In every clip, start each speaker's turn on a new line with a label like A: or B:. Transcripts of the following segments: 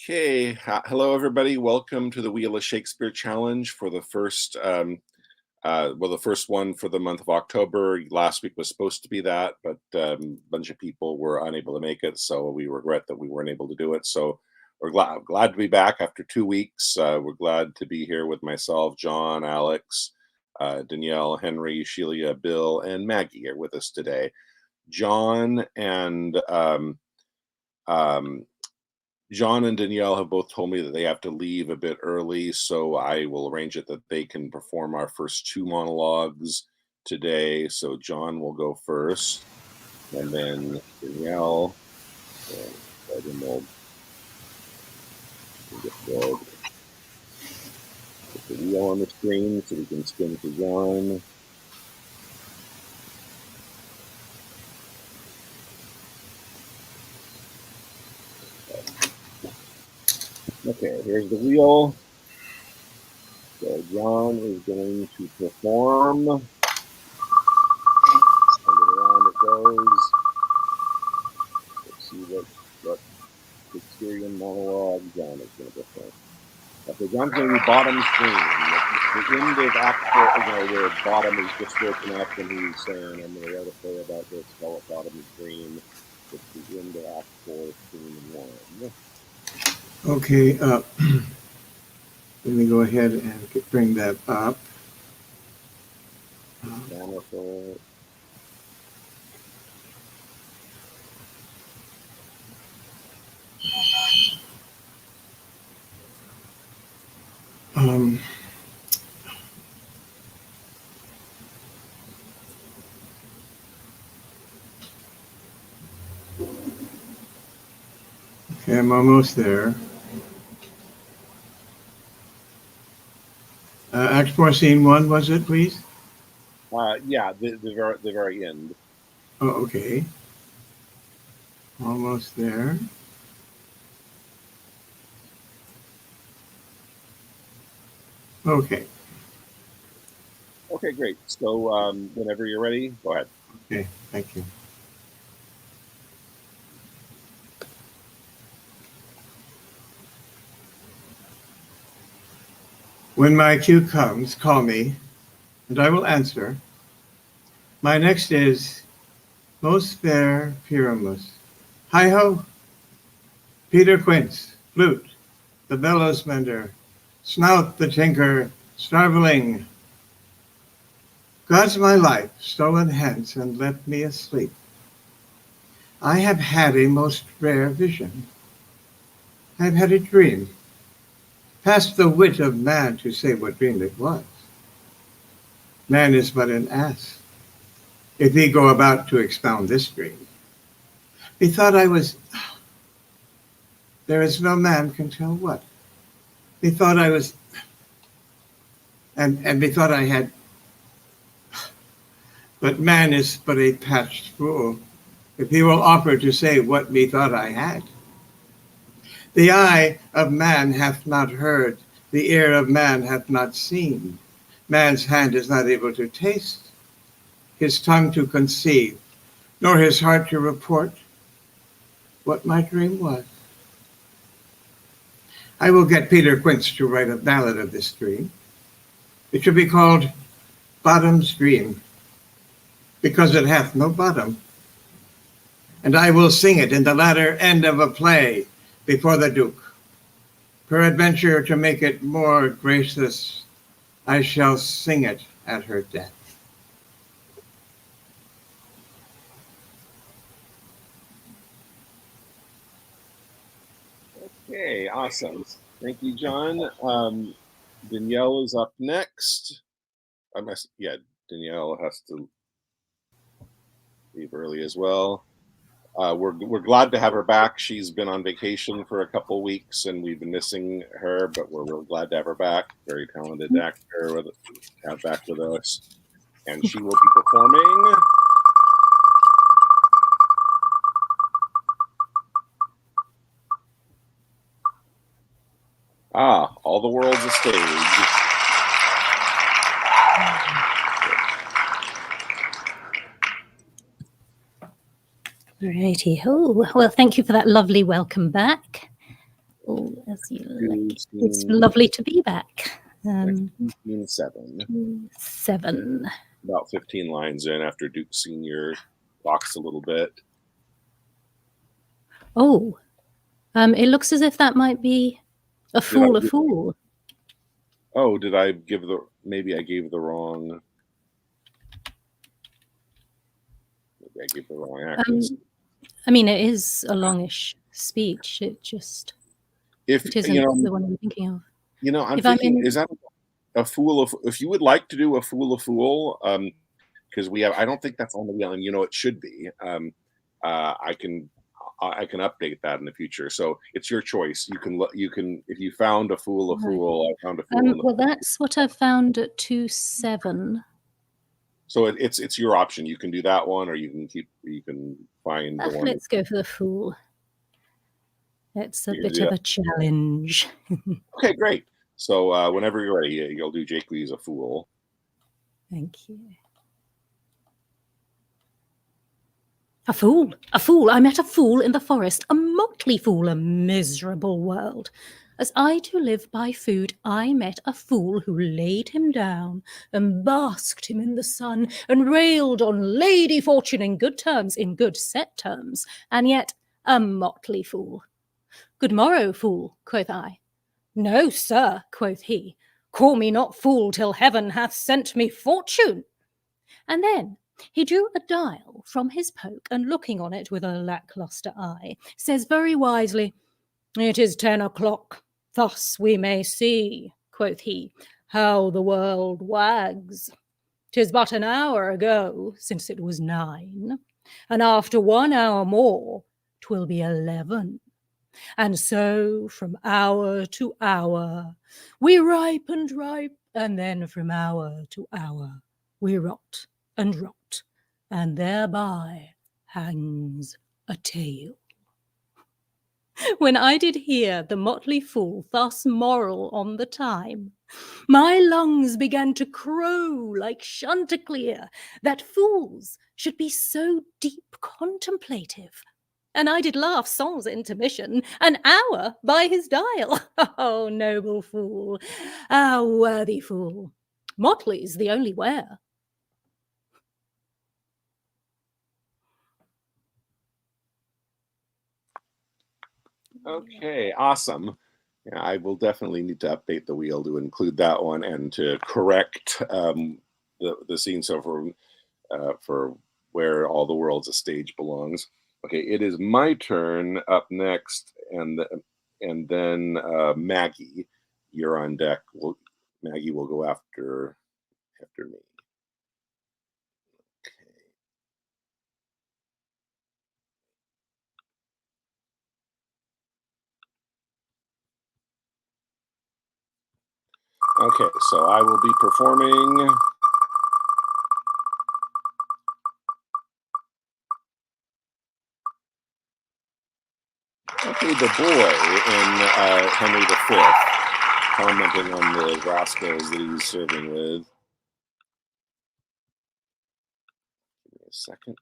A: Okay, hello everybody. Welcome to the Wheel of Shakespeare Challenge for the first, the first one for the month of October. Last week was supposed to be that, but a bunch of people were unable to make it, so we regret that we weren't able to do it. So we're glad to be back after 2 weeks. We're glad to be here with myself, John, Alex, Danielle, Henry, Sheila, Bill, and Maggie are with us today. John and Danielle have both told me that they have to leave a bit early, so I will arrange it that they can perform our first 2 monologues today. So John will go first, and then Danielle. And we'll put the wheel on the screen so we can spin to John. Okay, here's the wheel. So John is going to perform. And around it goes. Let's see what Shakespearean monologue John is going to perform. Okay, John's going to be bottom screen. The end of Act 4, where bottom is just broken up, and he's saying, I'm going to write a play about this, call it bottom screen. It's the end of Act 4, scene 1.
B: Okay, let me go ahead and bring that up. Okay, I'm almost there. Act 4, Scene 1, was it, please?
A: Yeah, the very end.
B: Oh, okay. Almost there. Okay.
A: Okay, great. So whenever you're ready, go ahead.
B: Okay, thank you. When my cue comes, call me, and I will answer. My next is Most Fair Pyramus. Hi-ho! Peter Quince, flute, the bellows mender, Snout the tinker, starveling. God's my life stolen hence and left me asleep. I have had a most rare vision. I have had a dream. Past the wit of man to say what dream it was. Man is but an ass, if he go about to expound this dream. Methought I was, there is no man can tell what. Methought I was, and methought I had, but man is but a patched fool, if he will offer to say what methought I had. The eye of man hath not heard, the ear of man hath not seen. Man's hand is not able to taste, his tongue to conceive, nor his heart to report what my dream was. I will get Peter Quince to write a ballad of this dream. It should be called Bottom's Dream, because it hath no bottom. And I will sing it in the latter end of a play before the Duke. Peradventure, to make it more graceless, I shall sing it at her death.
A: Okay, awesome. Thank you, John. Danielle is up next. Danielle has to leave early as well. We're glad to have her back. She's been on vacation for a couple weeks, and we've been missing her, but we're real glad to have her back. Very talented actor to have back with us, and she will be performing. All the World's a Stage.
C: Righty ho. Well, thank you for that lovely welcome back. Oh, It's lovely to be back.
A: 7.
C: 7.
A: About 15 lines in after Duke Senior talks a little bit.
C: Oh, it looks as if that might be a fool.
A: Oh, did I give maybe I gave the wrong. Maybe I gave the wrong accents.
C: I mean, it is a longish speech. It isn't the one I'm thinking of.
A: I'm thinking, is that a fool? If you would like to do a fool, because I don't think that's on the wheel, and it should be. I can update that in the future. So it's your choice. You can if you found a fool, I found a fool.
C: Well, that's what I've found at 2-7.
A: So it's your option. You can do that one, or you can find the one.
C: Let's go for the fool. It's a bit of a challenge.
A: Okay, great. So whenever you're ready, you'll do Jake Lee's A Fool.
C: Thank you. A fool. I met a fool in the forest, a motley fool, a miserable world. As I do live by food, I met a fool who laid him down and basked him in the sun and railed on Lady Fortune in good terms, in good set terms, and yet a motley fool. Good morrow, fool, quoth I. No, sir, quoth he, call me not fool till heaven hath sent me fortune. And then he drew a dial from his poke, and looking on it with a lacklustre eye, says very wisely, it is 10 o'clock. Thus we may see, quoth he, how the world wags. 'Tis but an hour ago since it was 9, and after 1 hour more 'twill be 11. And so from hour to hour we ripe and ripe, and then from hour to hour we rot and rot, and thereby hangs a tale. When I did hear the motley fool thus moral on the time, my lungs began to crow like Chanticleer, that fools should be so deep contemplative. And I did laugh sans intermission, an hour by his dial. Oh, noble fool, ah, worthy fool, motley's the only wear.
A: Okay, awesome. Yeah, I will definitely need to update the wheel to include that one and to correct the scene. So for where all the world's a stage belongs. Okay, it is my turn up next, and then Maggie, you're on deck. Maggie will go after me. Okay, so I will be performing the boy in Henry V, commenting on the rascals that he's serving with. Give me a second.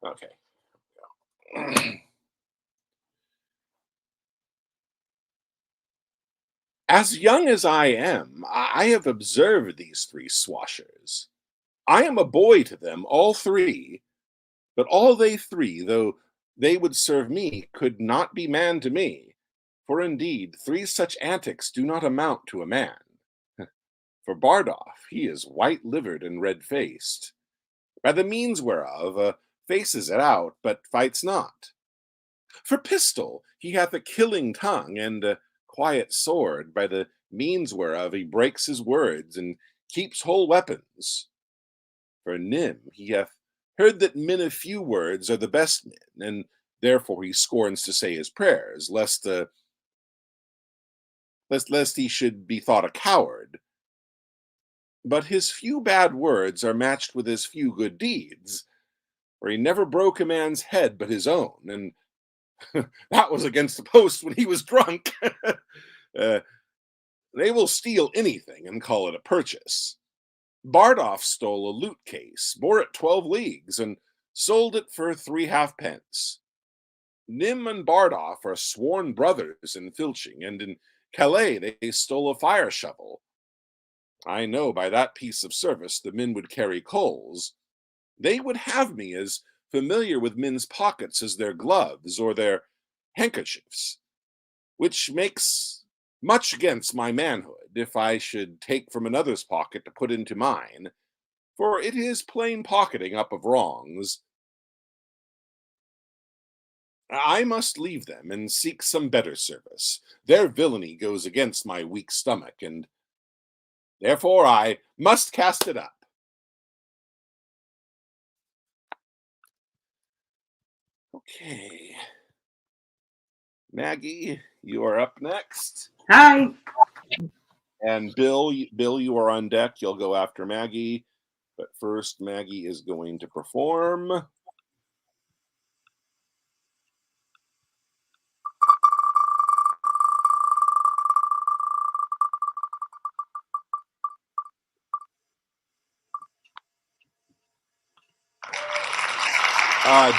A: Okay. As young as I am, I have observed these 3 swashers. I am a boy to them, all 3, but all they 3, though they would serve me, could not be man to me. For indeed, 3 such antics do not amount to a man. For Bardolph, he is white-livered and red-faced, by the means whereof faces it out, but fights not. For Pistol, he hath a killing tongue and a quiet sword, by the means whereof he breaks his words and keeps whole weapons. For Nym, he hath heard that men of few words are the best men, and Therefore he scorns to say his prayers, lest he should be thought a coward. But his few bad words are matched with his few good deeds, for he never broke a man's head but his own, and that was against the post when he was drunk. They will steal anything and call it a purchase. Bardolph stole a lute case, bore it 12 leagues, and sold it for 3 halfpence. Nym and Bardolph are sworn brothers in filching, and in Calais they stole a fire shovel. I know by that piece of service the men would carry coals. They would have me as familiar with men's pockets as their gloves or their handkerchiefs, which makes much against my manhood if I should take from another's pocket to put into mine, for it is plain pocketing up of wrongs. I must leave them and seek some better service. Their villainy goes against my weak stomach, and therefore I must cast it up. Okay. Maggie, you are up next.
D: Hi.
A: And Bill, you are on deck. You'll go after Maggie. But first, Maggie is going to perform.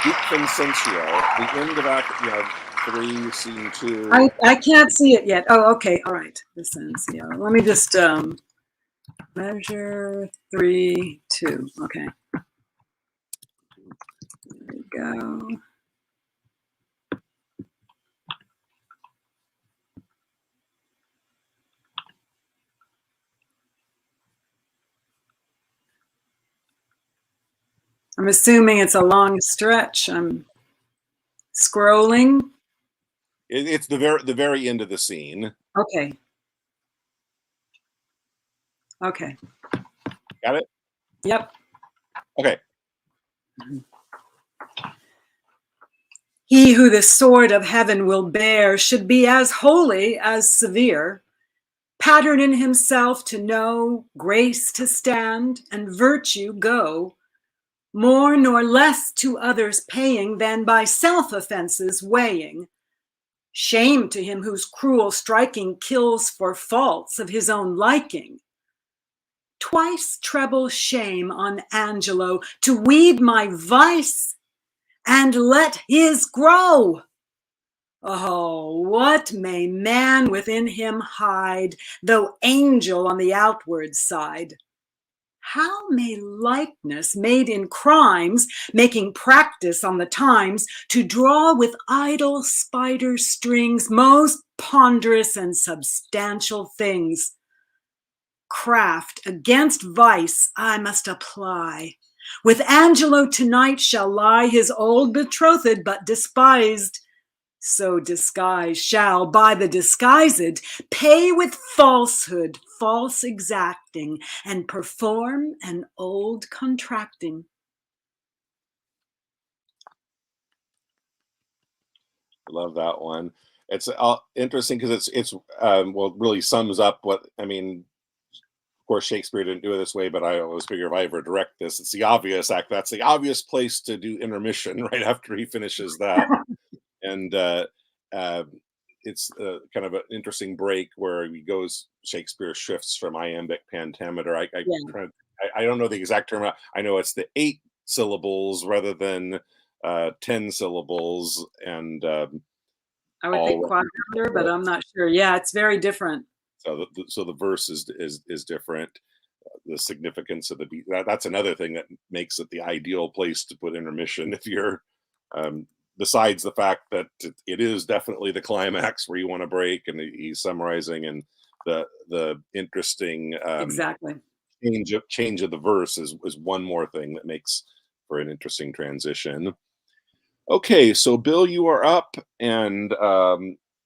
A: Duke Vincentio, the end of Act 3, Scene 2.
D: I can't see it yet. Oh, okay. All right. Vincentio. Let me just measure 3, 2. Okay. There we go. I'm assuming it's a long stretch. I'm scrolling.
A: It's the very end of the scene.
D: Okay. Okay.
A: Got it?
D: Yep.
A: Okay.
D: He who the sword of heaven will bear should be as holy as severe, pattern in himself to know, grace to stand, and virtue go, more nor less to others paying than by self-offenses weighing. Shame to him whose cruel striking kills for faults of his own liking. Twice treble shame on Angelo to weed my vice and let his grow. Oh, what may man within him hide, though angel on the outward side? How may likeness made in crimes, making practice on the times, to draw with idle spider strings most ponderous and substantial things? Craft against vice I must apply. With Angelo tonight shall lie his old betrothed, but despised. So disguise shall by the disguised pay with falsehood, false exacting, and perform an old contracting.
A: Love that one. It's interesting because it's well, really sums up what I mean. Of course, Shakespeare didn't do it this way, but I always figure if I ever direct this, it's the obvious act. That's the obvious place to do intermission right after he finishes that. And it's kind of an interesting break where he goes. Shakespeare shifts from iambic pentameter. I don't know the exact term. I know it's the 8 syllables rather than 10 syllables, and
D: I would think quadrimeter, but I'm not sure. Yeah, it's very different.
A: So the verse is different. The significance of the beat. That's another thing that makes it the ideal place to put intermission if you're. Besides the fact that it is definitely the climax where you want to break, and he's summarizing, and the interesting
D: Exactly
A: change of the verse is one more thing that makes for an interesting transition. Okay, so Bill, you are up, and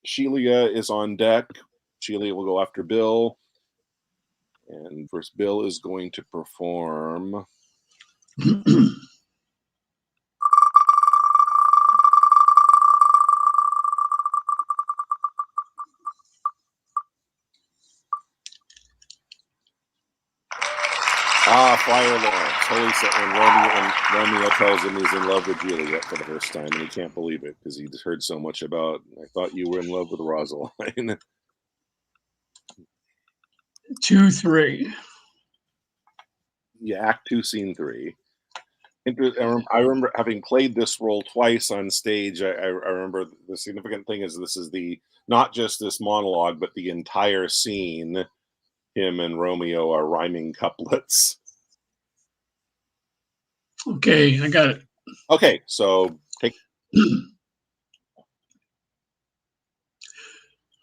A: Shelia is on deck. Shelia will go after Bill, and first Bill is going to perform. Ah, Friar Laurence. Holy when Romeo tells him he's in love with Juliet for the first time, and he can't believe it because he's heard so much about, I thought you were in love with Rosaline.
E: 2-3.
A: Yeah, Act 2, Scene 3. I remember having played this role twice on stage. I remember the significant thing is this is not just this monologue, but the entire scene. Him and Romeo are rhyming couplets.
E: Okay, I got it.
A: Okay, so take.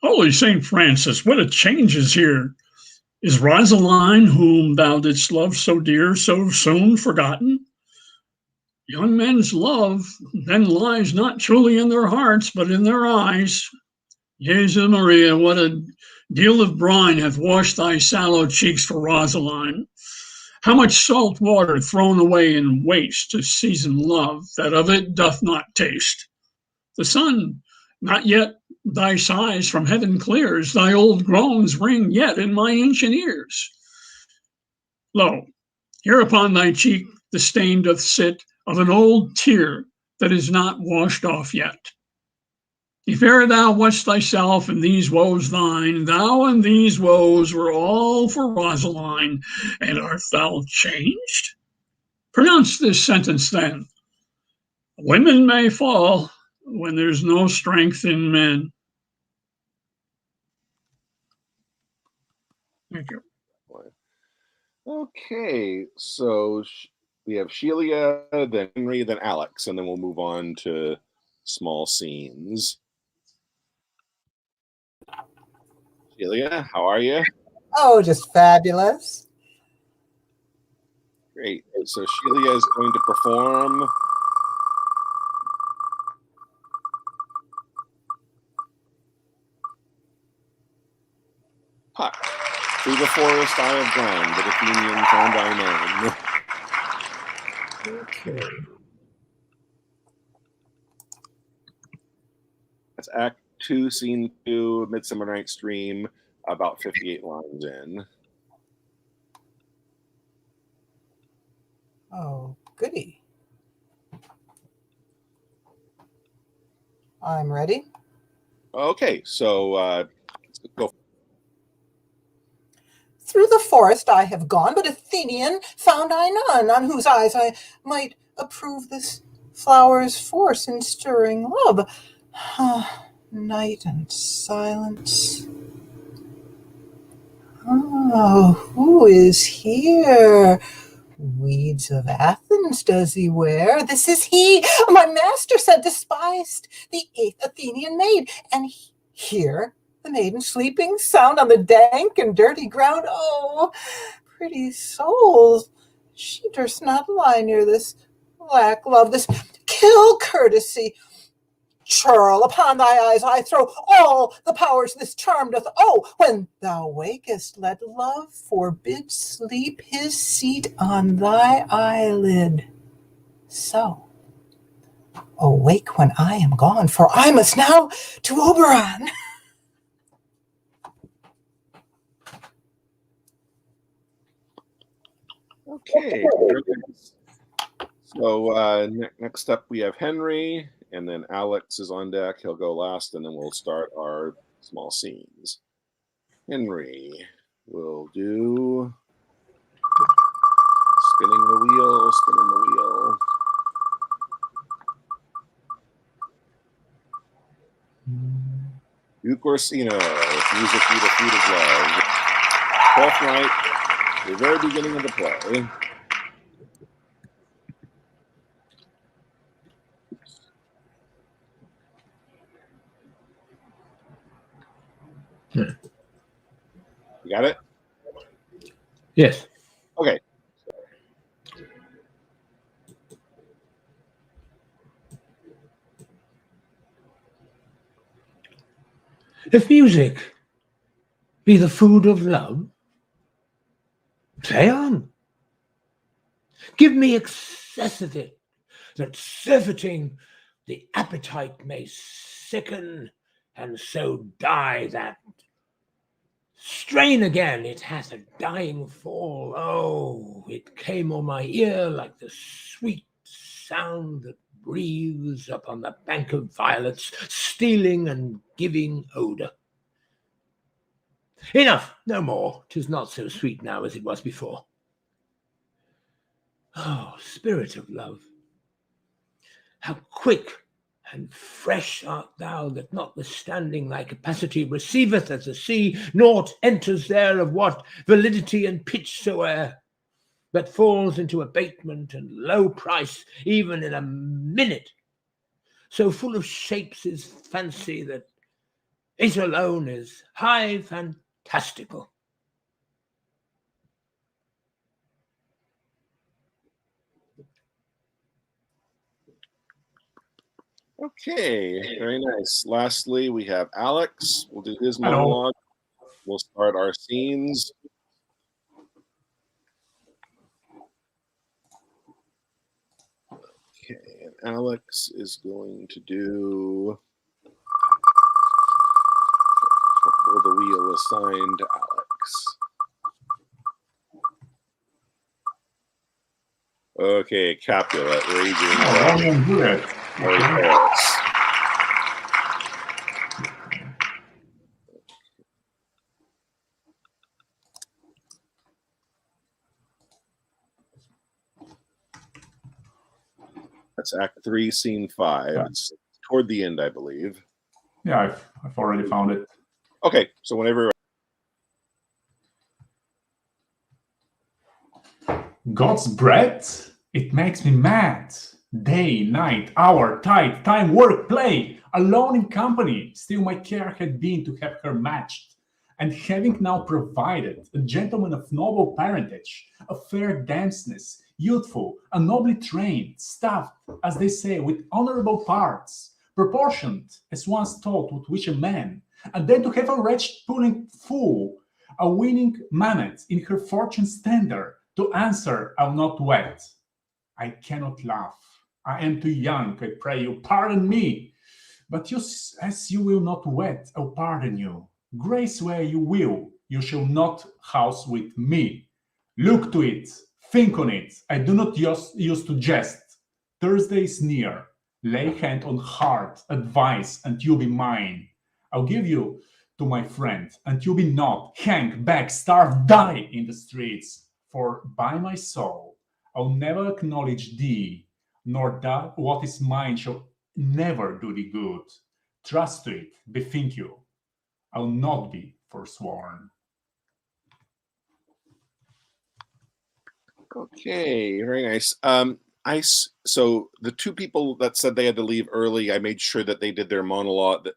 E: Holy St. Francis, what a change is here. Is Rosaline, whom thou didst love so dear, so soon forgotten? Young men's love then lies not truly in their hearts, but in their eyes. Jesu Maria, what a deal of brine hath washed thy sallow cheeks for Rosaline. How much salt water thrown away in waste to season love, that of it doth not taste. The sun, not yet thy sighs from heaven clears, thy old groans ring yet in my ancient ears. Lo, here upon thy cheek the stain doth sit of an old tear that is not washed off yet. If e'er thou wast thyself and these woes thine, thou and these woes were all for Rosaline, and art thou changed? Pronounce this sentence then. Women may fall when there's no strength in men. Thank you.
A: Okay, so we have Shelia, then Henry, then Alex, and then we'll move on to small scenes. Shelia, how are you?
F: Oh, just fabulous.
A: Great. So Shelia is going to perform Puck. Through the forest I have gone, but Athenian found I known.
F: Okay.
A: That's Act 2, Scene 2, Midsummer Night's Dream, about 58 lines in.
F: Oh, goody. I'm ready.
A: Okay, so let's go.
F: Through the forest I have gone, but Athenian found I none, on whose eyes I might approve this flower's force in stirring love. Night and silence. Oh, who is here? Weeds of Athens does he wear? This is he, my master said, despised, the 8th Athenian maid. And here the maiden sleeping sound on the dank and dirty ground. Oh, pretty souls, she durst not lie near this black love, this kill courtesy. Churl, upon thy eyes I throw all the powers this charm doth owe. When thou wakest, let love forbid sleep his seat on thy eyelid. So, awake when I am gone, for I must now to Oberon.
A: Okay. So next up we have Henry, and then Alex is on deck. He'll go last, and then we'll start our small scenes. Henry will do spinning the wheel, spinning the wheel. Duke Orsino, music be the food of love. 12th night, the very beginning of the play. You got it?
G: Yes.
A: Okay.
G: If music be the food of love, play on. Give me excess of it, that surfeiting the appetite may sicken, and so die that strain again, it hath a dying fall. Oh, it came on my ear like the sweet sound that breathes upon the bank of violets, stealing and giving odour. Enough, no more. 'Tis not so sweet now as it was before. Oh, spirit of love, how quick and fresh art thou, that notwithstanding thy capacity receiveth as the sea, naught enters there of what validity and pitch soe'er, but falls into abatement and low price even in a minute. So full of shapes is fancy that it alone is high fantastical.
A: Okay, very nice. Lastly, we have Alex. We'll do his
H: Hello.
A: monologue. We'll start our scenes. Okay, and Alex is going to do. Will the wheel assigned to Alex? Okay, Capulet, raging.
H: Romeo and Juliet.
A: Paris. That's Act 3, Scene 5.
H: Yeah.
A: It's toward the end, I believe.
H: Yeah, I've already found it.
A: Okay, so whenever.
H: God's bread, it makes me mad. Day, night, hour, tide, time, work, play. Alone in company, still my care had been to have her matched. And having now provided a gentleman of noble parentage, a fair denseness, youthful, and nobly trained, stuffed, as they say, with honorable parts, proportioned, as once taught would wish a man, and then to have a wretched puling fool, a winning mammet in her fortune's tender, to answer, I'll not wed. I cannot laugh. I am too young, I pray you, pardon me. But you, as you will not wed, I'll pardon you. Grace where you will, you shall not house with me. Look to it, think on it. I do not use to jest. Thursday is near. Lay hand on heart, advice, and you be mine. I'll give you to my friend, and you be not, hang, beg, starve, die in the streets. For by my soul, I'll never acknowledge thee, nor that what is mine shall never do thee good. Trust to it, bethink you. I'll not be forsworn.
A: Okay, very nice. So the two people that said they had to leave early, I made sure that they did their monologue.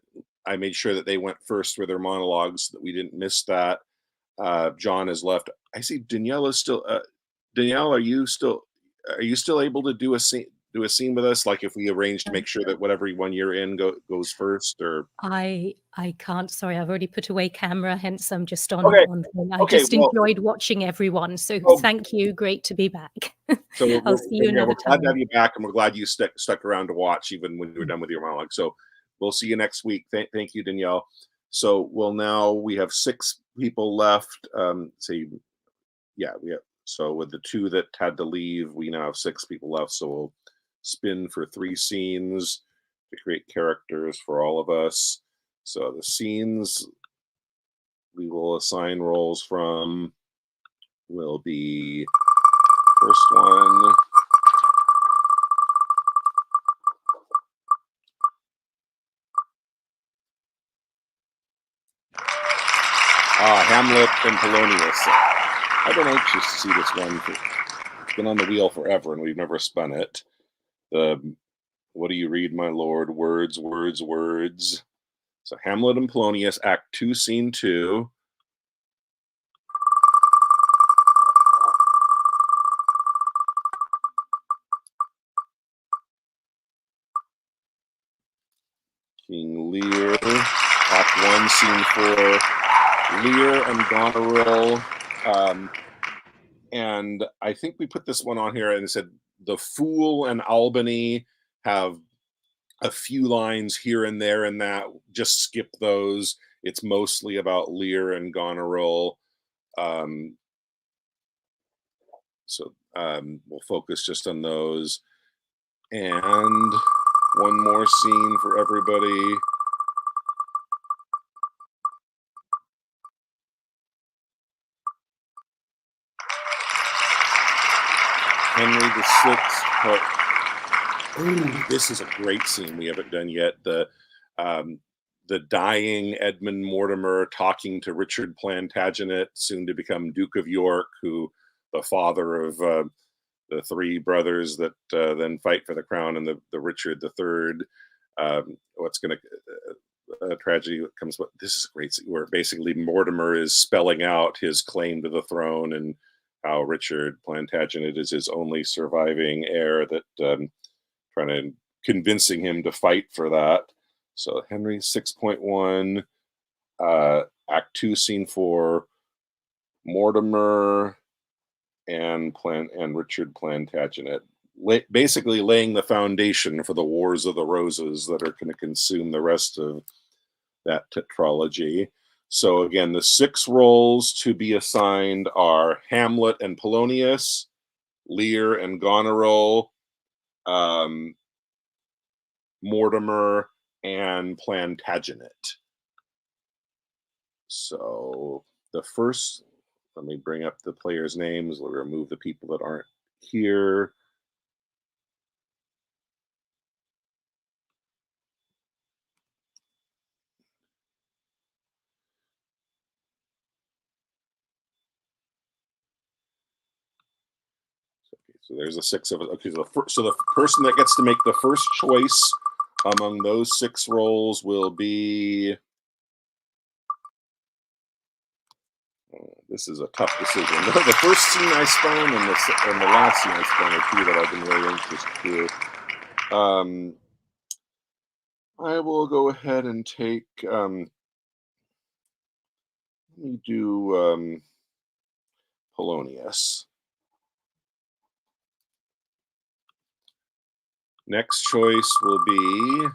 A: I made sure that they went first with their monologues, that we didn't miss that. John has left. I see Danielle is still. Danielle, are you still able to do a scene with us? Like if we arrange to make sure that whatever one you're in goes first, or
C: I can't. Sorry, I've already put away camera. Hence, I'm just on
A: Okay.
C: one thing. I
A: Okay,
C: just
A: well-
C: enjoyed watching everyone. So thank you. Great to be back.
A: So
C: I'll see you another
A: we're glad to
C: time.
A: have you back, and we're glad you stuck around to watch even when you were done with your monologue. So we'll see you next week. Thank you, Danielle. So we have 6 people left. So with the 2 that had to leave, we now have 6 people left. So we'll spin for 3 scenes to create characters for all of us. So the scenes we will assign roles from will be first one. Hamlet and Polonius. I've been anxious to see this one. It's been on the wheel forever, and we've never spun it. What do you read, my lord? Words, words, words. So Hamlet and Polonius, Act 2, Scene 2. King Lear, Act 1, Scene 4. Lear and Goneril. And I think we put this one on here and said the Fool and Albany have a few lines here and there, and that just skip those. It's mostly about Lear and Goneril. We'll focus just on those. And one more scene for everybody. Henry VI. Oh, this is a great scene we haven't done yet. The dying Edmund Mortimer talking to Richard Plantagenet, soon to become Duke of York, who the father of the three brothers that then fight for the crown, and the Richard III. What's going to tragedy comes? This is a great scene where basically Mortimer is spelling out his claim to the throne and how Richard Plantagenet is his only surviving heir, that trying to convincing him to fight for that. So Henry 6.1, Act 2, Scene 4, Mortimer and Richard Plantagenet, basically laying the foundation for the Wars of the Roses that are going to consume the rest of that tetralogy. So again, the 6 roles to be assigned are Hamlet and Polonius, Lear and Goneril, Mortimer, and Plantagenet. So the first, let me bring up the players' names. We'll remove the people that aren't here. So there's the 6 of us. Okay, so the person that gets to make the first choice among those 6 roles will be. This is a tough decision. The first scene I spun and the last scene I spun are 2 that I've been really interested to. I will go ahead and take. Let me do Polonius. Next choice will be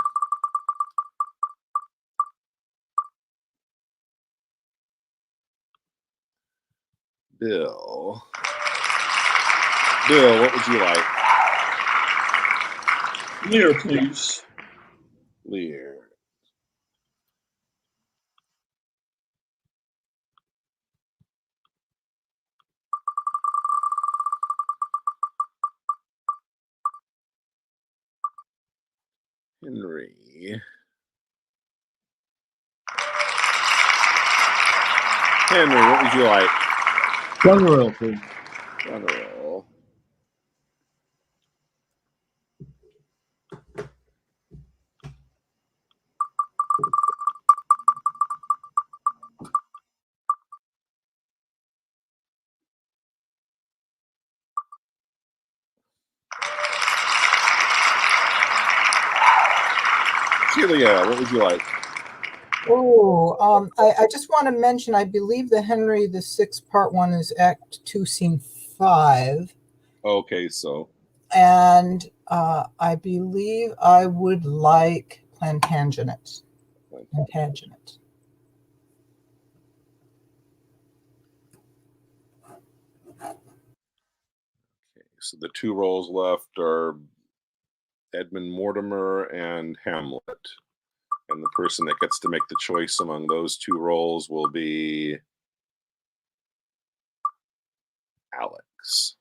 A: Bill. Bill, what would you like?
E: Lear, please.
A: Lear. Henry. Henry, what would you like?
I: Goneril, please.
A: Goneril. Celia, what would you like?
F: Oh, I just want to mention, I believe the Henry VI Part 1 is Act 2, Scene 5.
A: Okay, so.
F: And I believe I would like Plantagenet. Plantagenet.
A: Okay, so the 2 roles left are Edmund Mortimer and Hamlet. And the person that gets to make the choice among those 2 roles will be Alex.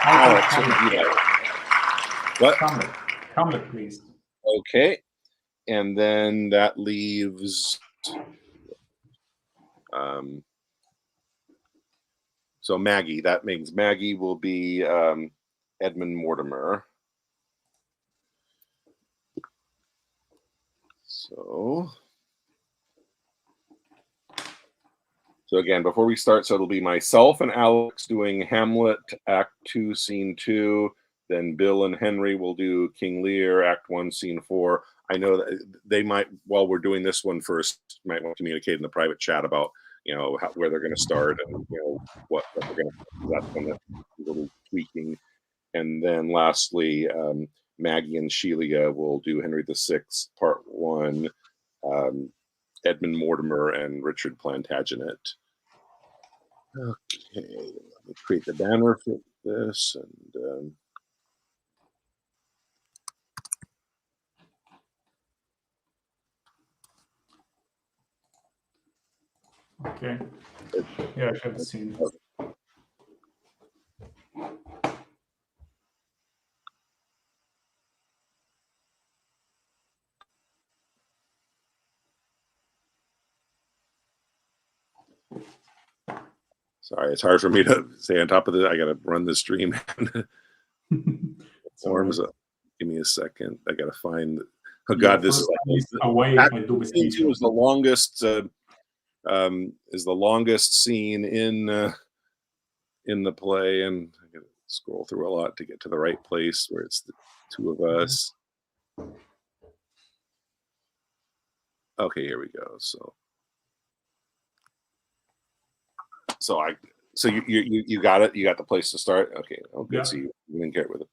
A: Alex, what would you like? What?
H: Hamlet, please.
A: Okay. And then that leaves so Maggie. That means Maggie will be Edmund Mortimer. So again, before we start, so it'll be myself and Alex doing Hamlet, Act 2, Scene 2. Then Bill and Henry will do King Lear, Act 1, Scene 4. I know that they might, while we're doing this one first, might want to communicate in the private chat about, where they're going to start and, what they're going to, that's when a little tweaking. And then lastly, Maggie and Shelia will do Henry VI, Part 1, Edmund Mortimer and Richard Plantagenet. Okay, let me create the banner for this. And
H: Okay. Yeah, I have seen.
A: sorry, it's hard for me to stay on top of it. I got to run the stream. Forms up. Give me a second. I got to find. Oh God, this is
H: away. I do
A: beseech you. Is the longest scene in the play, and I got to scroll through a lot to get to the right place where it's the two of us. Okay, here we go. So you got it. You got the place to start. Okay. Oh, good.
H: Yeah.
A: So you didn't get with it.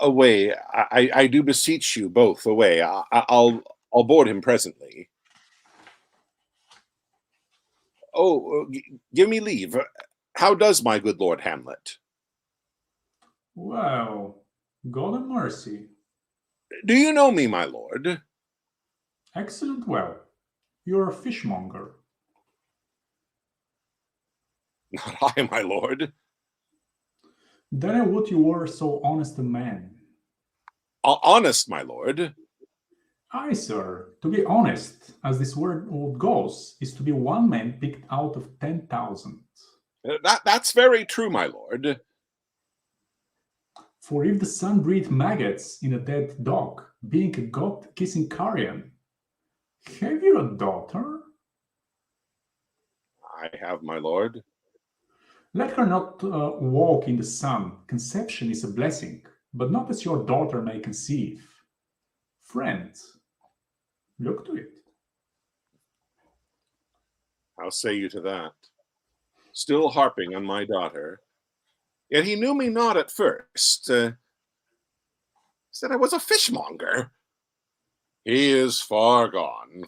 A: Away. I do beseech you both. Away. I'll board him presently. Oh, give me leave. How does my good Lord Hamlet?
H: Well, God and mercy.
A: Do you know me, my lord?
H: Excellent. Well, you're a fishmonger.
A: Not I, my lord.
H: Then I would you were so honest a man.
A: Honest, my lord.
H: Aye, sir. To be honest, as this word goes, is to be one man picked out of 10,000.
A: That's very true, my lord.
H: For if the sun breathed maggots in a dead dog, being a god-kissing carrion, have you a daughter?
A: I have, my lord.
H: Let her not walk in the sun. Conception is a blessing, but not as your daughter may conceive. Friend, look to it.
A: How say you to that? Still harping on my daughter. Yet he knew me not at first. Said I was a fishmonger. He is far gone,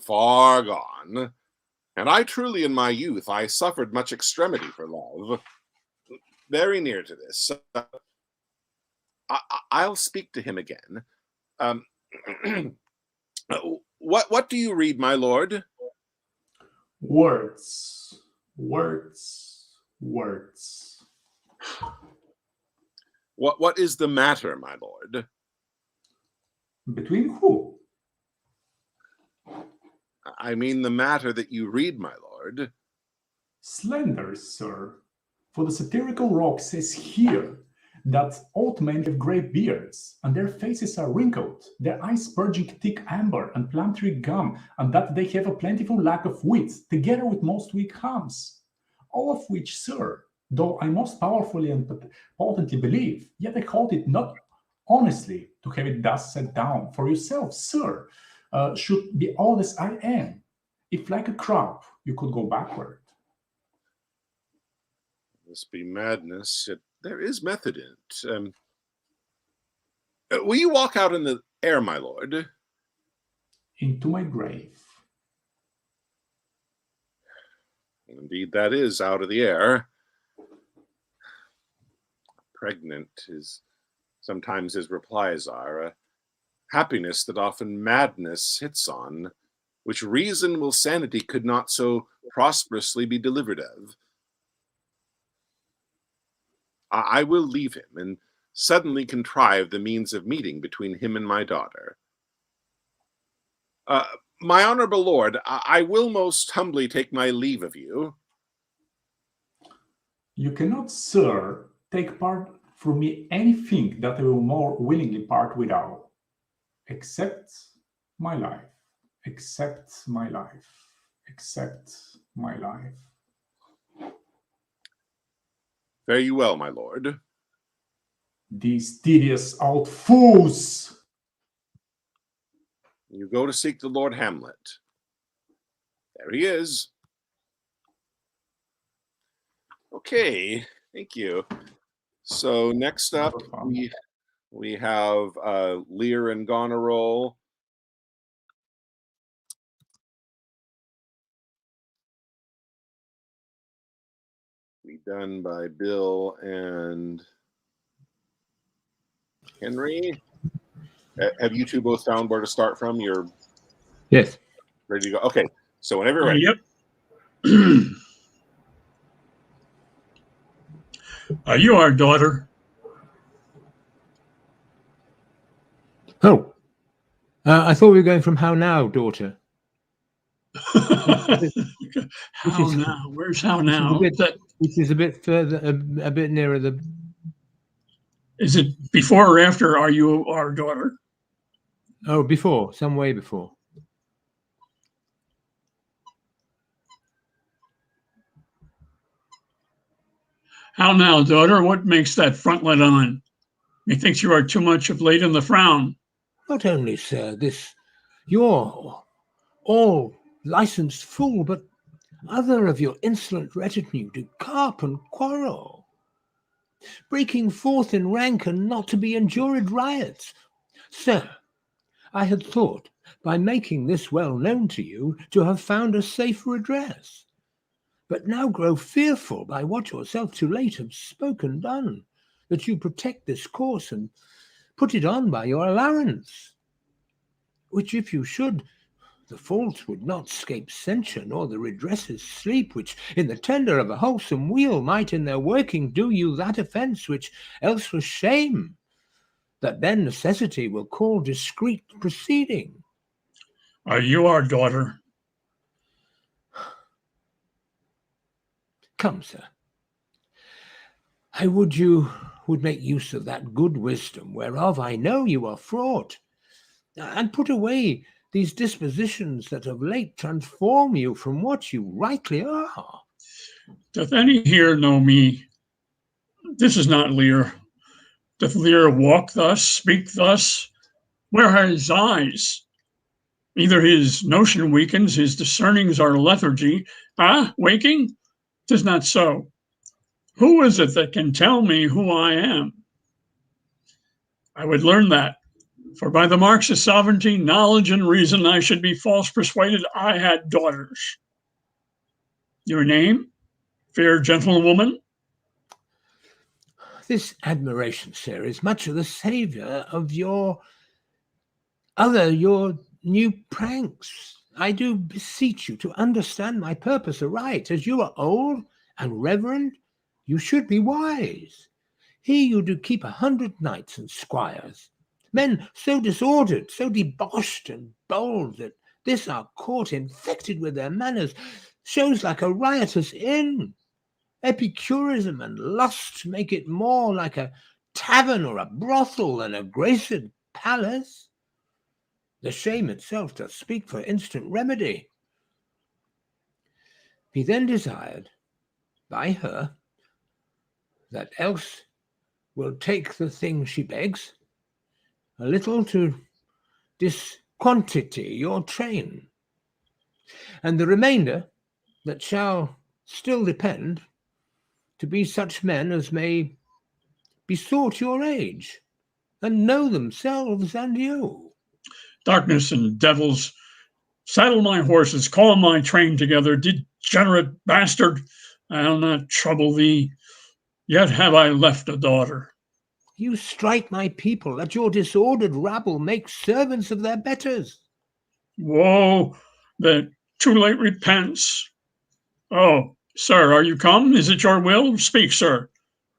A: and I truly in my youth I suffered much extremity for love. Very near to this. I'll speak to him again. What do you read, my lord?
H: Words, words, words.
A: What is the matter, my lord?
H: Between who?
A: I mean the matter that you read, my lord.
H: Slender, sir. For the satirical rock says here that old men have grey beards, and their faces are wrinkled, their eyes purging thick amber and plum tree gum, and that they have a plentiful lack of wit, together with most weak hams. All of which, sir, though I most powerfully and potently believe, yet I hold it not honestly to have it thus set down. For yourself, sir, should be all as I am, if like a crop you could go backward.
A: This be madness, yet there is method in it. Will you walk out in the air, my lord?
H: Into my grave.
A: Indeed, that is out of the air. Pregnant is sometimes his replies are a happiness that often madness hits on, which reason will sanity could not so prosperously be delivered of. I will leave him and suddenly contrive the means of meeting between him and my daughter. My honorable lord, I will most humbly take my leave of you.
H: You cannot, sir, take part from me anything that I will more willingly part without, except my life, except my life, except my life.
A: Fare you well, my lord.
H: These tedious old fools!
A: You go to seek the Lord Hamlet. There he is. Okay, Thank you. So next up, we have Lear and Goneril. Be done by Bill and Henry. Have you two both found where to start from? You're
G: Yes.
A: ready to go? Okay. So whenever you're ready.
E: Yep. Are you our daughter?
G: Oh, I thought we were going from how now, daughter.
E: How now? Where's how now?
G: Which is a bit further, a bit nearer the.
E: Is it before or after? Are you our daughter?
G: Oh, before, some way before.
E: How now, daughter? What makes that frontlet on? Methinks you are too much of late in the frown.
G: Not only, sir, this you're all licensed fool, but other of your insolent retinue do carp and quarrel, breaking forth in rank and not to be endured riots. Sir, I had thought, by making this well known to you, to have found a safe redress, but now grow fearful by what yourself too late have spoke and done, that you protect this course and put it on by your allowance, which if you should, the fault would not scape censure, nor the redresses sleep, which in the tender of a wholesome weal might in their working do you that offence which else was shame, that then necessity will call discreet proceeding.
E: Are you our daughter?
G: Come, sir, I would you would make use of that good wisdom whereof I know you are fraught, and put away these dispositions that of late transform you from what you rightly are.
E: Doth any here know me? This is not Lear. Doth Lear walk thus, speak thus? Where are his eyes? Either his notion weakens, his discernings are lethargy. Ah, waking? 'Tis not so. Who is it that can tell me who I am? I would learn that, for by the marks of sovereignty, knowledge, and reason, I should be false persuaded I had daughters. Your name, fair gentlewoman?
G: This admiration, sir, is much of the savour of your new pranks. I do beseech you to understand my purpose aright. As you are old and reverend, you should be wise. Here you do keep 100 knights and squires, men so disordered, so debauched and bold, that this our court, infected with their manners, shows like a riotous inn. Epicurism and lust make it more like a tavern or a brothel than a graced palace. The shame itself doth speak for instant remedy. Be then desired by her that else will take the thing she begs, a little to disquantity your train, and the remainder that shall still depend to be such men as may besort your age, and know themselves and you.
E: Darkness and devils, saddle my horses, call my train together, degenerate bastard, I'll not trouble thee, yet have I left a daughter.
G: You strike my people, that your disordered rabble make servants of their betters.
E: Woe, that too late repents. Oh, sir, are you come? Is it your will? Speak, sir.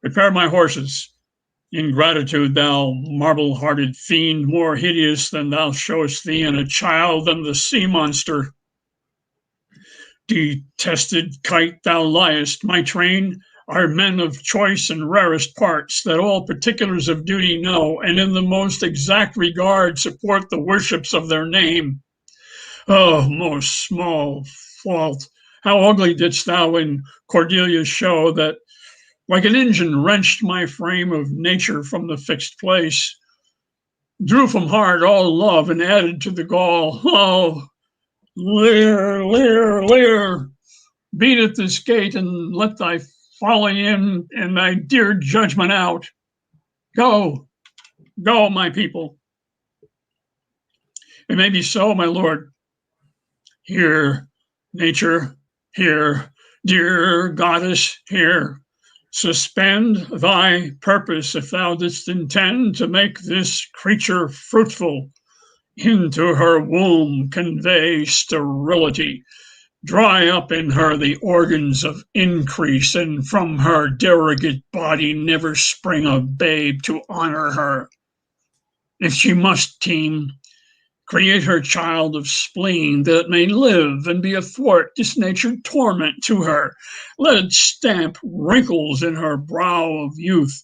E: Prepare my horses. Ingratitude, thou marble-hearted fiend, more hideous than thou showest thee in a child than the sea monster. Detested kite, thou liest. My train are men of choice and rarest parts, that all particulars of duty know, and in the most exact regard support the worships of their name. Oh, most small fault! How ugly didst thou in Cordelia show, that like an engine wrenched my frame of nature from the fixed place, drew from heart all love and added to the gall. Oh, Lear, Lear, Lear, beat at this gate and let thy folly in and thy dear judgment out. Go, go, my people. It may be so, my lord. Here, nature, here, dear goddess, here. Suspend thy purpose if thou didst intend to make this creature fruitful. Into her womb convey sterility. Dry up in her the organs of increase, and from her derogate body never spring a babe to honor her. If she must teem, create her child of spleen, that it may live and be athwart disnatured torment to her. Let it stamp wrinkles in her brow of youth,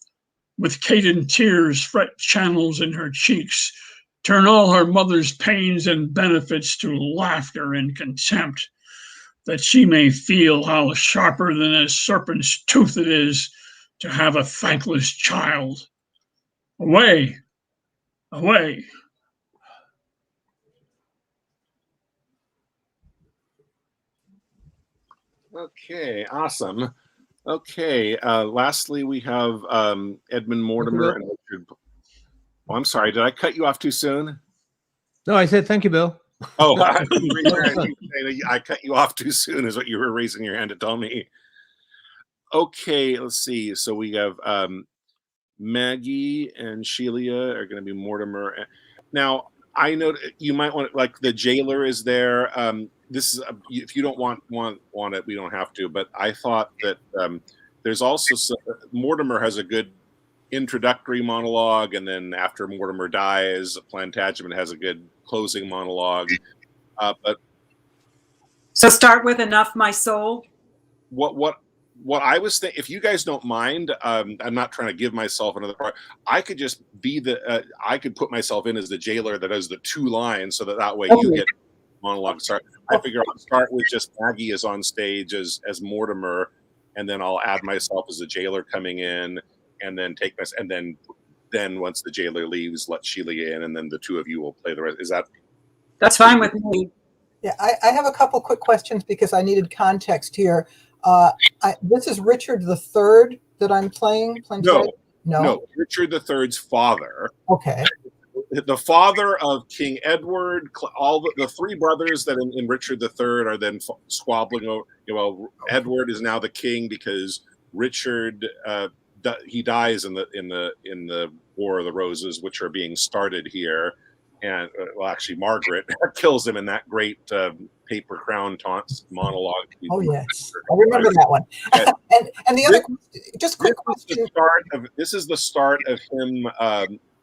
E: with cadent tears fret channels in her cheeks, turn all her mother's pains and benefits to laughter and contempt, that she may feel how sharper than a serpent's tooth it is to have a thankless child. Away, away.
A: Okay, awesome. Okay, lastly, we have Edmund Mortimer and Richard. Oh, I'm sorry, did I cut you off too soon?
G: No, I said thank you, Bill.
A: Oh, I cut you off too soon is what you were raising your hand to tell me. Okay, let's see. So we have Maggie and Sheila are going to be Mortimer. Now, I know you might want to, like, the jailer is there. This is if you don't want it, we don't have to. But I thought that there's also Mortimer has a good introductory monologue, and then after Mortimer dies, Plantagenet has a good closing monologue. But
D: So start with "Enough, my soul."
A: What I was thinking, if you guys don't mind, I'm not trying to give myself another part. I could just be I could put myself in as the jailer that has the 2 lines, so that way you get monologue start. I figure I'll start with just Maggie is on stage as Mortimer, and then I'll add myself as the jailer coming in, and then take this, and then once the jailer leaves, let Sheila in, and then the 2 of you will play the rest. Is that?
D: That's fine with me.
F: Yeah, I have a couple quick questions because I needed context here. This is Richard III that I'm playing. No,
A: Richard III's father.
F: Okay.
A: The father of King Edward. All the 3 brothers that in Richard III are then squabbling over. Well, Edward is now the king because Richard he dies in the War of the Roses, which are being started here, and well, actually Margaret kills him in that great paper crown taunts monologue.
F: Oh yes, I remember that one. and the other, just quick question.
A: This is the start of him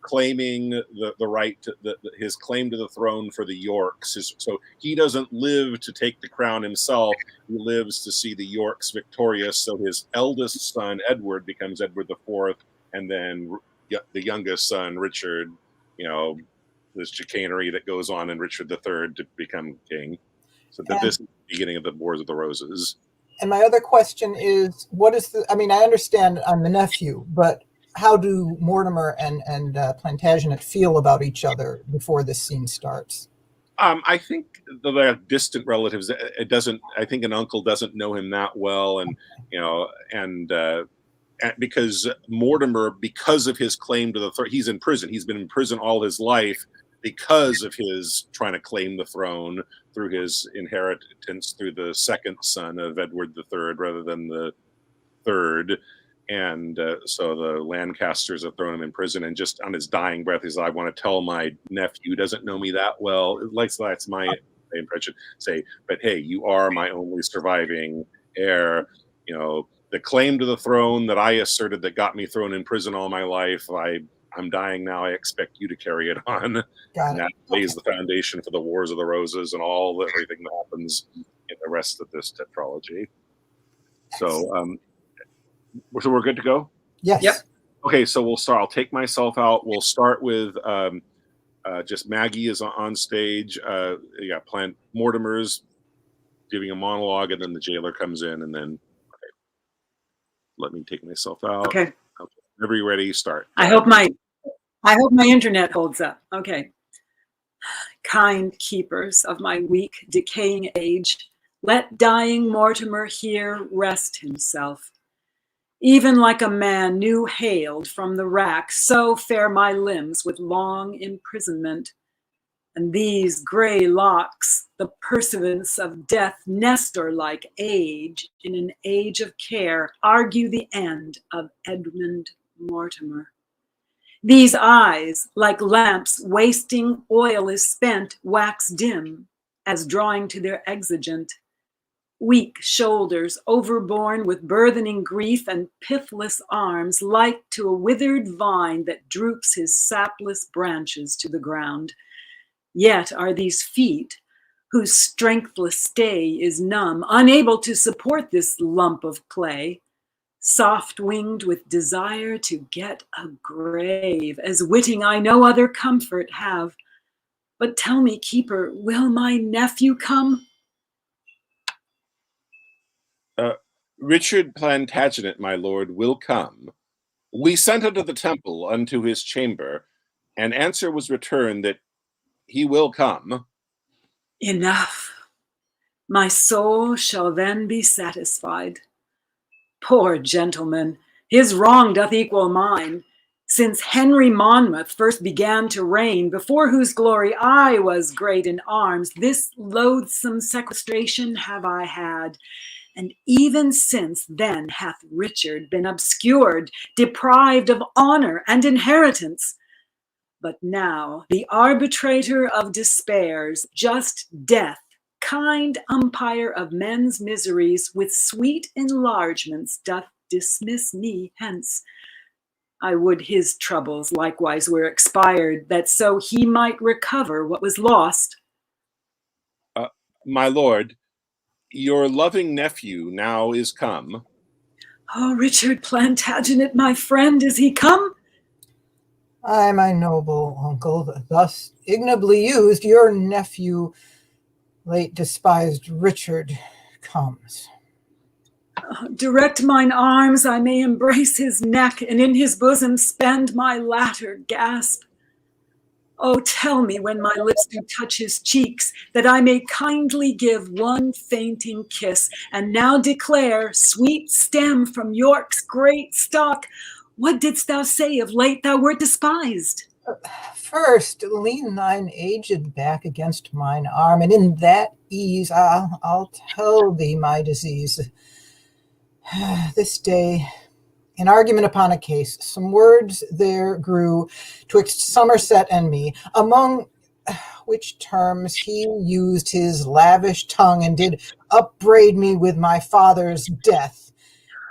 A: claiming the right to his claim to the throne for the Yorks. So he doesn't live to take the crown himself. He lives to see the Yorks victorious. So his eldest son Edward becomes Edward IV, and then the youngest son Richard. This chicanery that goes on in Richard III to become king. So this is the beginning of the Wars of the Roses.
F: And my other question is, I understand I'm the nephew, but how do Mortimer and Plantagenet feel about each other before this scene starts?
A: I think they're distant relatives. I think an uncle doesn't know him that well, and because Mortimer, because of his claim to the throne, he's in prison. He's been in prison all his life because of his trying to claim the throne through his inheritance through the 2nd son of Edward III rather than the 3rd. And so the Lancasters have thrown him in prison, and just on his dying breath, he said, I want to tell my nephew who doesn't know me that well. That's my impression. Say, but hey, you are my only surviving heir. The claim to the throne that I asserted that got me thrown in prison all my life. I'm dying now. I expect you to carry it on. And that lays the foundation for the Wars of the Roses and everything that happens in the rest of this tetralogy. So we're good to go?
F: Yes.
D: Yep.
A: Okay, so we'll start. I'll take myself out. We'll start with just Maggie is on stage. You got Mortimer's giving a monologue, and then the jailer comes in, and then let me take myself out.
D: Okay.
A: Whenever you're ready, start.
D: I hope my internet holds up. Okay. Kind keepers of my weak, decaying age, let dying Mortimer here rest himself. Even like a man new haled from the rack, so fare my limbs with long imprisonment. And these gray locks, the pursuance of death, Nestor-like age, in an age of care, argue the end of Edmund Mortimer. These eyes, like lamps wasting oil is spent, wax dim, as drawing to their exigent. Weak shoulders, overborne with burthening grief, and pithless arms, like to a withered vine that droops his sapless branches to the ground. Yet are these feet, whose strengthless stay is numb, unable to support this lump of clay, soft-winged with desire to get a grave, as witting I no other comfort have. But tell me, keeper, will my nephew come?
A: Richard Plantagenet, my lord, will come. We sent unto the temple unto his chamber, and answer was returned that he will come.
D: Enough. My soul shall then be satisfied. Poor gentleman, his wrong doth equal mine. Since Henry Monmouth first began to reign, before whose glory I was great in arms, this loathsome sequestration have I had. And even since then hath Richard been obscured, deprived of honor and inheritance. But now the arbitrator of despairs, just death, kind umpire of men's miseries, with sweet enlargements doth dismiss me hence. I would his troubles likewise were expired, that so he might recover what was lost.
A: My lord, your loving nephew now is come.
D: Oh, Richard Plantagenet, my friend, is he come?
F: Ay, my noble uncle, thus ignobly used, your nephew, late despised Richard, comes.
D: Direct mine arms, I may embrace his neck, and in his bosom spend my latter gasp. Oh, tell me when my lips do touch his cheeks, that I may kindly give one fainting kiss, and now declare, sweet stem from York's great stock, what didst thou say of late thou wert despised?
F: First, lean thine aged back against mine arm, and in that ease I'll tell thee my disease. This day, in argument upon a case, some words there grew twixt Somerset and me, among which terms he used his lavish tongue, and did upbraid me with my father's death,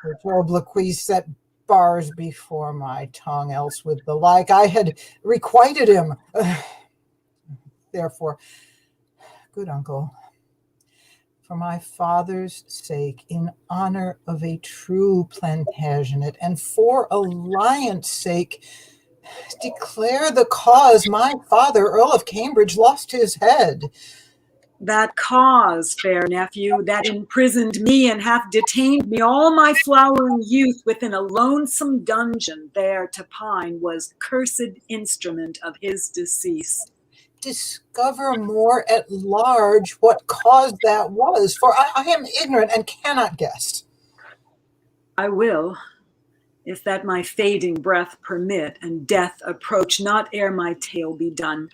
F: which obloquy set bars before my tongue, else with the like I had requited him. Therefore, good uncle, for my father's sake, in honor of a true Plantagenet, and for alliance sake, declare the cause my father, Earl of Cambridge, lost his head.
D: That cause, fair nephew, that imprisoned me and hath detained me all my flowering youth within a lonesome dungeon there to pine, was cursed instrument of his decease.
F: Discover more at large what cause that was, for I am ignorant and cannot guess.
D: I will, if that my fading breath permit, and death approach not ere my tale be done.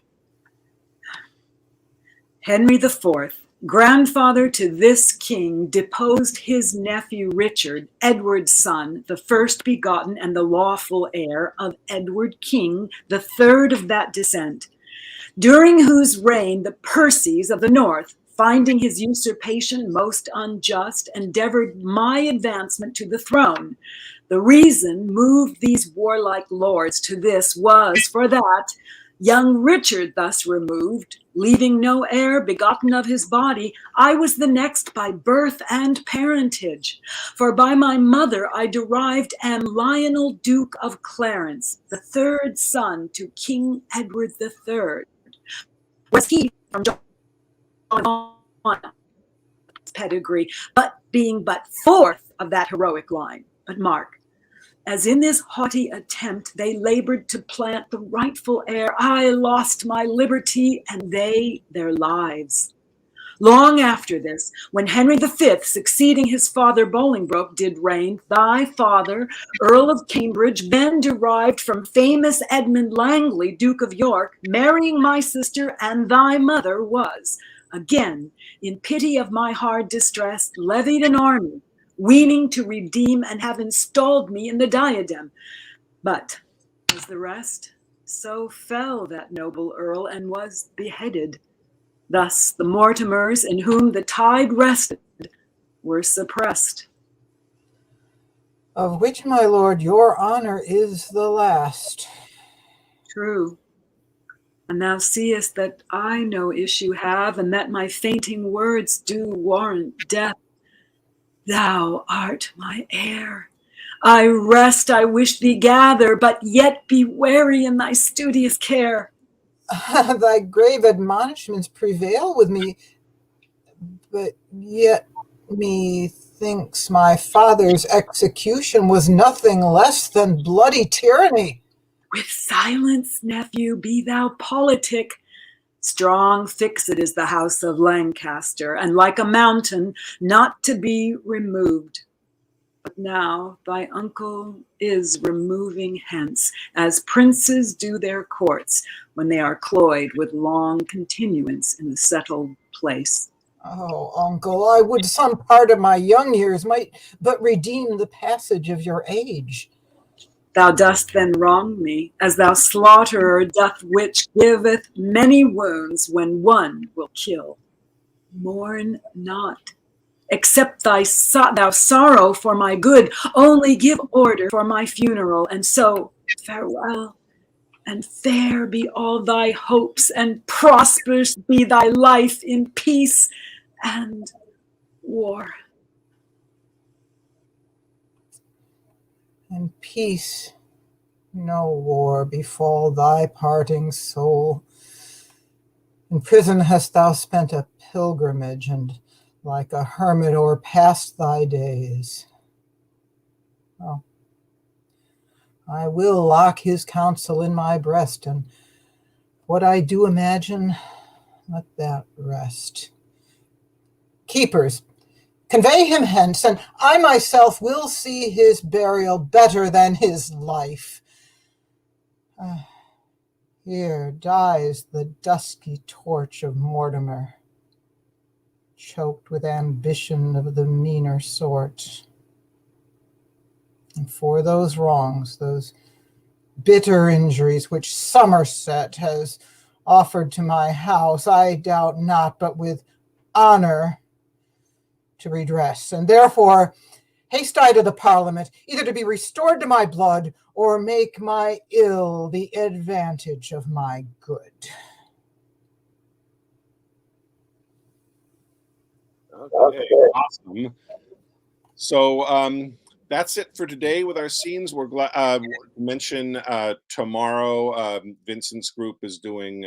D: Henry IV, grandfather to this king, deposed his nephew Richard, Edward's son, the first begotten and the lawful heir of Edward King, the third of that descent, during whose reign the Percys of the north, finding his usurpation most unjust, endeavored my advancement to the throne. The reason moved these warlike lords to this was for that young Richard thus removed, leaving no heir begotten of his body, I was the next by birth and parentage. For by my mother I derived am Lionel Duke of Clarence, the third son to King Edward III. Was he from John pedigree, but being but fourth of that heroic line. But mark, as in this haughty attempt they labored to plant the rightful heir, I lost my liberty and they their lives. Long after this, when Henry V, succeeding his father Bolingbroke, did reign, thy father, Earl of Cambridge, then derived from famous Edmund Langley, Duke of York, marrying my sister and thy mother, was, again, in pity of my hard distress, levied an army, weening to redeem and have installed me in the diadem. But, as the rest, so fell that noble earl and was beheaded. Thus the Mortimers, in whom the tide rested, were suppressed.
F: Of which, my lord, your honor is the last.
D: True. And thou seest that I no issue have, and that my fainting words do warrant death. Thou art my heir. I rest, I wish thee gather, but yet be wary in thy studious care.
F: Thy grave admonishments prevail with me, but yet methinks my father's execution was nothing less than bloody tyranny.
D: With silence, nephew, be thou politic. Strong fixed is the house of Lancaster, and like a mountain, not to be removed. But now thy uncle is removing hence, as princes do their courts when they are cloyed with long continuance in a settled place.
F: Oh, uncle, I would some part of my young years might but redeem the passage of your age.
D: Thou dost then wrong me, as thou slaughterer doth, which giveth many wounds when one will kill. Mourn not, accept thou sorrow for my good, only give order for my funeral, and so farewell, and fair be all thy hopes, and prosperous be thy life in peace and war.
F: And peace, no war, befall thy parting soul. In prison hast thou spent a pilgrimage, and like a hermit o'erpast thy days. Oh, I will lock his counsel in my breast, and what I do imagine, let that rest. Keepers, convey him hence, and I myself will see his burial better than his life. Here dies the dusky torch of Mortimer, choked with ambition of the meaner sort. And for those wrongs, those bitter injuries which Somerset has offered to my house, I doubt not, but with honor to redress. And therefore haste I to the Parliament, either to be restored to my blood, or make my ill the advantage of my good.
A: Okay, awesome. So that's it for today with our scenes. We're glad to mention tomorrow Vincent's group is doing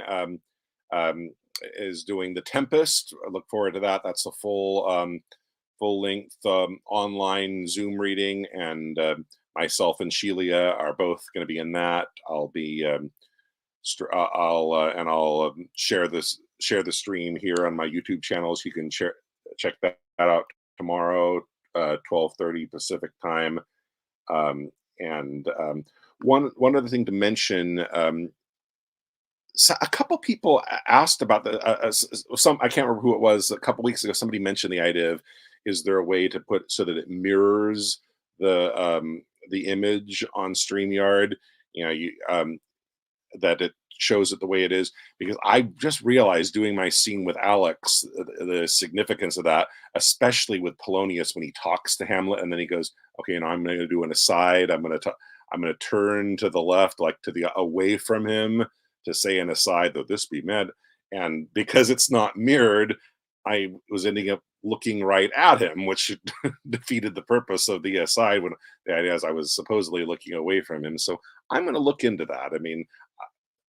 A: The Tempest. I look forward to that. That's a full-length online Zoom reading, and myself and Sheila are both going to be in that. I'll share the stream here on my YouTube channel, so you can check that out tomorrow, 12:30 Pacific time. One other thing to mention. So a couple people asked about some, I can't remember who it was, a couple weeks ago. Somebody mentioned the idea of, is there a way to put so that it mirrors the image on StreamYard? That it shows it the way it is, because I just realized doing my scene with Alex the significance of that, especially with Polonius when he talks to Hamlet and then he goes, okay, I'm going to do an aside. I'm going to turn to the left, like away from him, to say an aside, though this be meant. And because it's not mirrored, I was ending up looking right at him, which defeated the purpose of the aside, when the idea is I was supposedly looking away from him. So I'm going to look into that. I mean,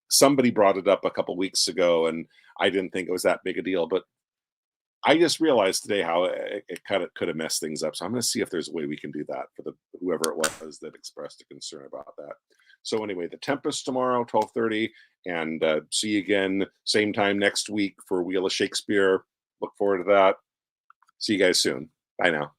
A: somebody brought it up a couple weeks ago, and I didn't think it was that big a deal, but I just realized today how it kind of could have messed things up. So I'm going to see if there's a way we can do that for whoever it was that expressed a concern about that. So anyway, The Tempest tomorrow, 12:30, and see you again same time next week for Wheel of Shakespeare. Look forward to that. See you guys soon. Bye now.